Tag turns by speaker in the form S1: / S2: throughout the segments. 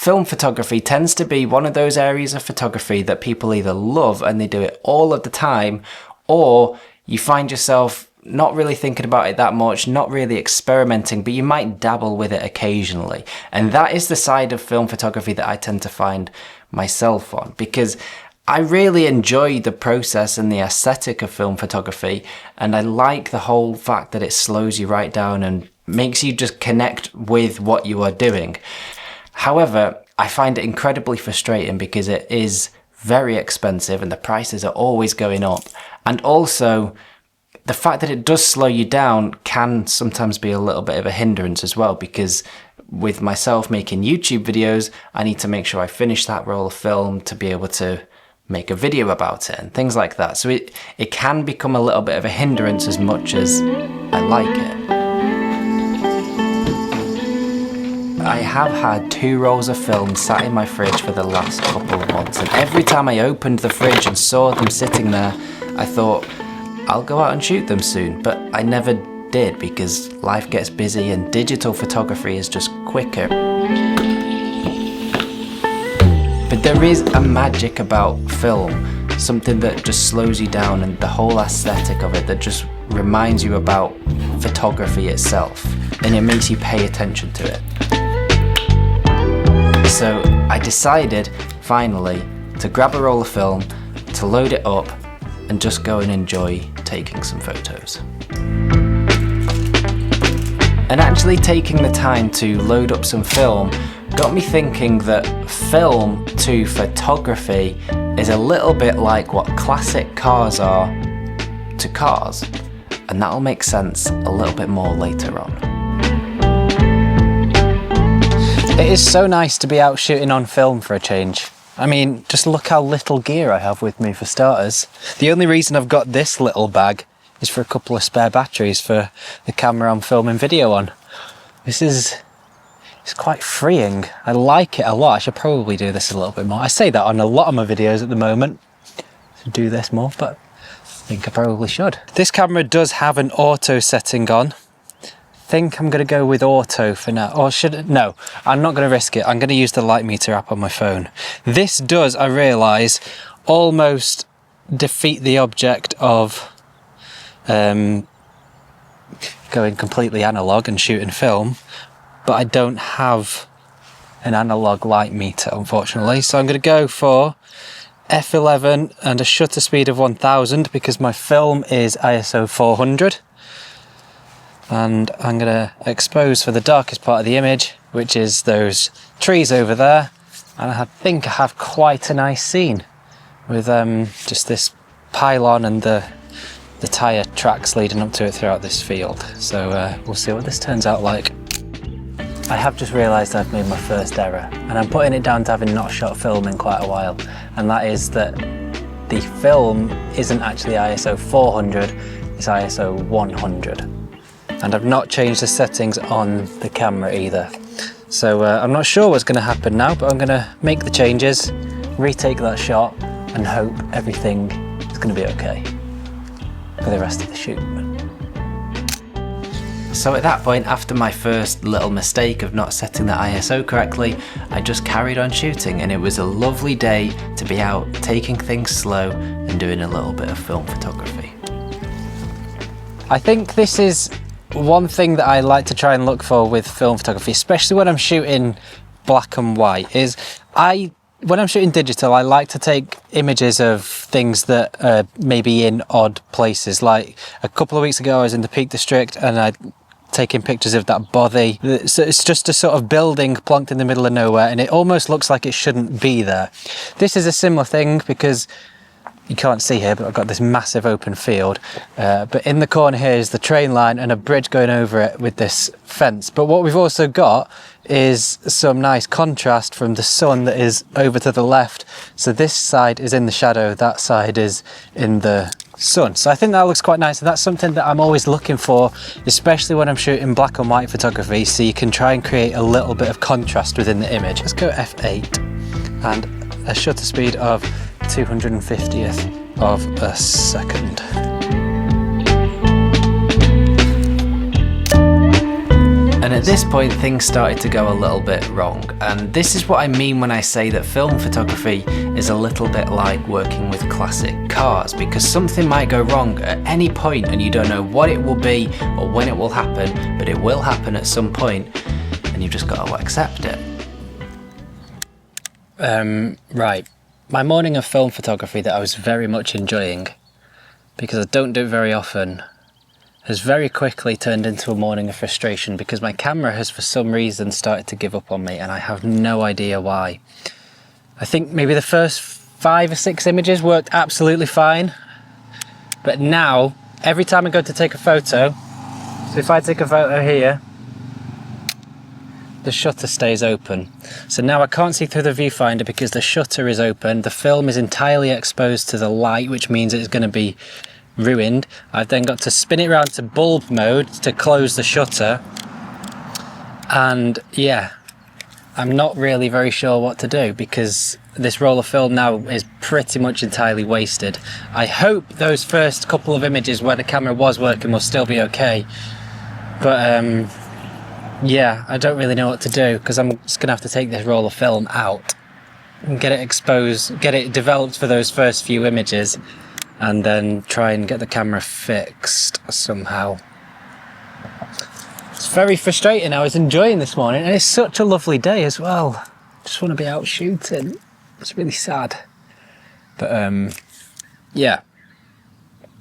S1: film photography tends to be one of those areas of photography that people either love and they do it all of the time, or you find yourself not really thinking about it that much, not really experimenting, but you might dabble with it occasionally. And that is the side of film photography that I tend to find myself on, because I really enjoy the process and the aesthetic of film photography, and I like the whole fact that it slows you right down and makes you just connect with what you are doing. However, I find it incredibly frustrating because it is very expensive and the prices are always going up. And also, the fact that it does slow you down can sometimes be a little bit of a hindrance as well, because with myself making YouTube videos, I need to make sure I finish that roll of film to be able to make a video about it and things like that. So it can become a little bit of a hindrance as much as I like it. I have had 2 rolls of film sat in my fridge for the last couple of months, and every time I opened the fridge and saw them sitting there, I thought, I'll go out and shoot them soon, but I never did because life gets busy and digital photography is just quicker. But there is a magic about film, something that just slows you down, and the whole aesthetic of it that just reminds you about photography itself, and it makes you pay attention to it. So I decided, finally, to grab a roll of film, to load it up, and just go and enjoy taking some photos. And actually taking the time to load up some film got me thinking that film to photography is a little bit like what classic cars are to cars, and that'll make sense a little bit more later on. It is so nice to be out shooting on film for a change. I mean, just look how little gear I have with me for starters. The only reason I've got this little bag is for a couple of spare batteries for the camera I'm filming video on. It's quite freeing. I like it a lot. I should probably do this a little bit more. I say that on a lot of my videos at the moment, to do this more, but I think I probably should. This camera does have an auto setting on. I think I'm going to go with auto for now, or no, I'm not going to risk it. I'm going to use the light meter app on my phone. This does, I realise, almost defeat the object of going completely analog and shooting film, but I don't have an analog light meter, unfortunately, so I'm going to go for f11 and a shutter speed of 1000 because my film is ISO 400. And I'm going to expose for the darkest part of the image, which is those trees over there. And I think I have quite a nice scene with just this pylon and the tyre tracks leading up to it throughout this field. So we'll see what this turns out like. I have just realised I've made my first error, and I'm putting it down to having not shot film in quite a while. And that is that the film isn't actually ISO 400, it's ISO 100. And I've not changed the settings on the camera either. So I'm not sure what's going to happen now, but I'm going to make the changes, retake that shot, and hope everything is going to be okay for the rest of the shoot. So at that point, after my first little mistake of not setting the ISO correctly, I just carried on shooting, and it was a lovely day to be out taking things slow and doing a little bit of film photography. I think this is one thing that I like to try and look for with film photography, especially when I'm shooting black and white, is when I'm shooting digital, I like to take images of things that are maybe in odd places. Like a couple of weeks ago, I was in the Peak District and I'd taken pictures of that bothy. So it's just a sort of building plonked in the middle of nowhere, and it almost looks like it shouldn't be there. This is a similar thing because you can't see here, but I've got this massive open field. But in the corner here is the train line and a bridge going over it with this fence. But what we've also got is some nice contrast from the sun that is over to the left. So this side is in the shadow, that side is in the sun. So I think that looks quite nice, and that's something that I'm always looking for, especially when I'm shooting black and white photography, so you can try and create a little bit of contrast within the image. Let's go f8 and a shutter speed of 250th of a second. And at this point things started to go a little bit wrong, and this is what I mean when I say that film photography is a little bit like working with classic cars, because something might go wrong at any point and you don't know what it will be or when it will happen, but it will happen at some point and you've just got to accept it. Right, my morning of film photography that I was very much enjoying, because I don't do it very often, has very quickly turned into a morning of frustration because my camera has for some reason started to give up on me and I have no idea why. I think maybe the first 5 or 6 images worked absolutely fine, but now every time I go to take a photo, so if I take a photo here, the shutter stays open. So now I can't see through the viewfinder because the shutter is open, the film is entirely exposed to the light, which means it's going to be ruined. I've then got to spin it around to bulb mode to close the shutter, and yeah, I'm not really very sure what to do because this roll of film now is pretty much entirely wasted. I hope those first couple of images where the camera was working will still be okay, but yeah, I don't really know what to do because I'm just gonna have to take this roll of film out and get it exposed, get it developed for those first few images, and then try and get the camera fixed somehow. It's very frustrating. I was enjoying this morning and it's such a lovely day as well. Just want to be out shooting. It's really sad. But yeah,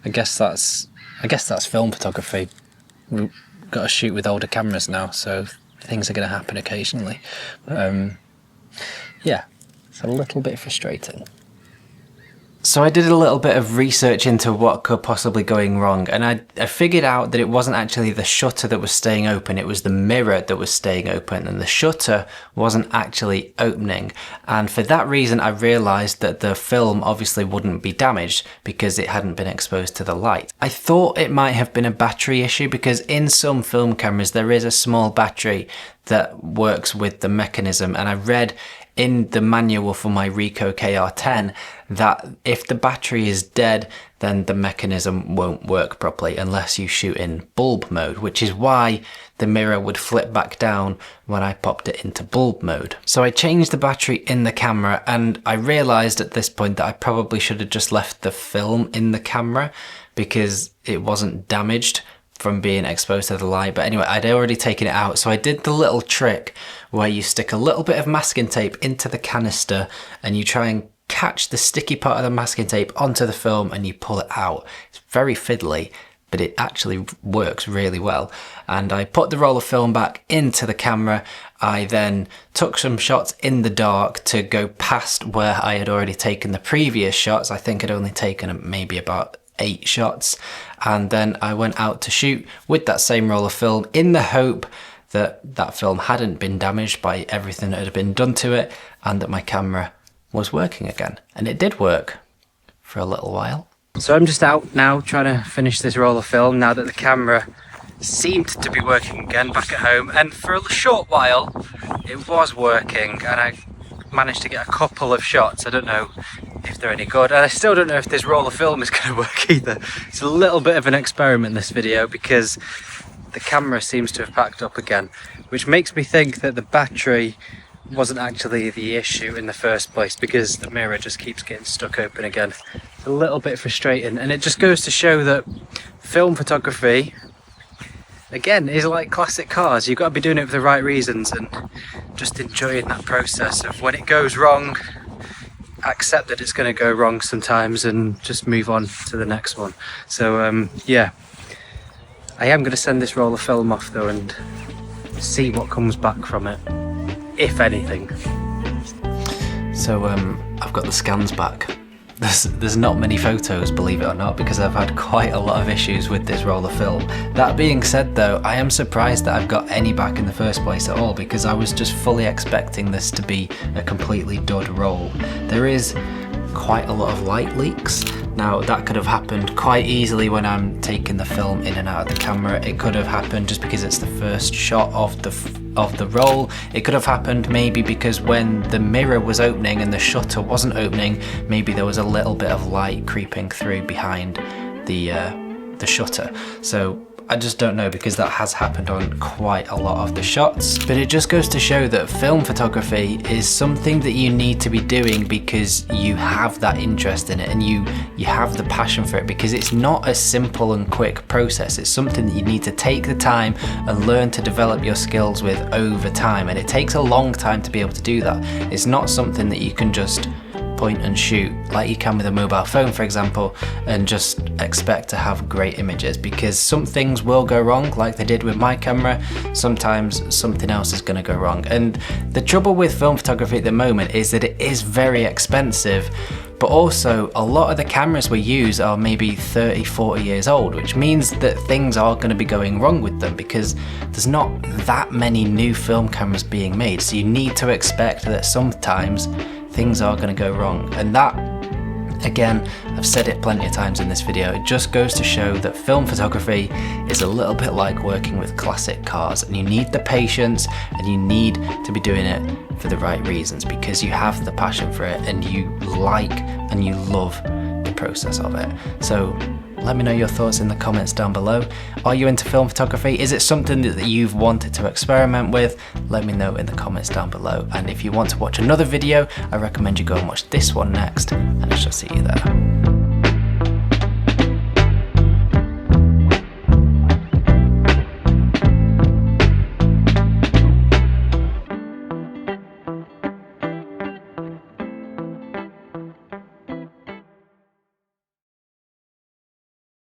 S1: I guess that's film photography. We've got to shoot with older cameras now, so things are going to happen occasionally. But yeah, it's a little bit frustrating. So I did a little bit of research into what could possibly going wrong, and I figured out that it wasn't actually the shutter that was staying open, it was the mirror that was staying open, and the shutter wasn't actually opening. And for that reason I realised that the film obviously wouldn't be damaged because it hadn't been exposed to the light. I thought it might have been a battery issue because in some film cameras there is a small battery that works with the mechanism, and I read in the manual for my Ricoh KR10 that if the battery is dead then the mechanism won't work properly unless you shoot in bulb mode, which is why the mirror would flip back down when I popped it into bulb mode. So I changed the battery in the camera, and I realised at this point that I probably should have just left the film in the camera because it wasn't damaged from being exposed to the light. But anyway, I'd already taken it out, so I did the little trick where you stick a little bit of masking tape into the canister and you try and catch the sticky part of the masking tape onto the film and you pull it out. It's very fiddly, but it actually works really well. And I put the roll of film back into the camera. I then took some shots in the dark to go past where I had already taken the previous shots. I think I'd only taken maybe about 8 shots, and then I went out to shoot with that same roll of film in the hope that that film hadn't been damaged by everything that had been done to it and that my camera was working again. And it did work for a little while. So I'm just out now trying to finish this roll of film now that the camera seemed to be working again back at home, and for a short while it was working and I managed to get a couple of shots. I don't know if they're any good, and I still don't know if this roll of film is going to work either. It's a little bit of an experiment, this video, because the camera seems to have packed up again, which makes me think that the battery wasn't actually the issue in the first place because the mirror just keeps getting stuck open again. It's a little bit frustrating, and it just goes to show that film photography, again, is like classic cars. You've got to be doing it for the right reasons and just enjoying that process of when it goes wrong, accept that it's going to go wrong sometimes and just move on to the next one. So yeah, I am going to send this roll of film off though and see what comes back from it, if anything. So I've got the scans back. There's not many photos, believe it or not, because I've had quite a lot of issues with this roll of film. That being said though, I am surprised that I've got any back in the first place at all, because I was just fully expecting this to be a completely dud roll. There is quite a lot of light leaks. Now that could have happened quite easily when I'm taking the film in and out of the camera. It could have happened just because it's the first shot of the roll. It could have happened maybe because when the mirror was opening and the shutter wasn't opening, maybe there was a little bit of light creeping through behind the shutter. So I just don't know, because that has happened on quite a lot of the shots. But it just goes to show that film photography is something that you need to be doing because you have that interest in it, and you have the passion for it, because it's not a simple and quick process. It's something that you need to take the time and learn to develop your skills with over time, and it takes a long time to be able to do that. It's not something that you can just point and shoot like you can with a mobile phone, for example, and just expect to have great images, because some things will go wrong, like they did with my camera. Sometimes something else is going to go wrong, and the trouble with film photography at the moment is that it is very expensive, but also a lot of the cameras we use are maybe 30-40 years old, which means that things are going to be going wrong with them, because there's not that many new film cameras being made. So you need to expect that sometimes things are going to go wrong. And that, again, I've said it plenty of times in this video, it just goes to show that film photography is a little bit like working with classic cars, and you need the patience, and you need to be doing it for the right reasons, because you have the passion for it, and you like and you love the process of it. So let me know your thoughts in the comments down below. Are you into film photography? Is it something that you've wanted to experiment with? Let me know in the comments down below. And if you want to watch another video, I recommend you go and watch this one next, and I shall see you there.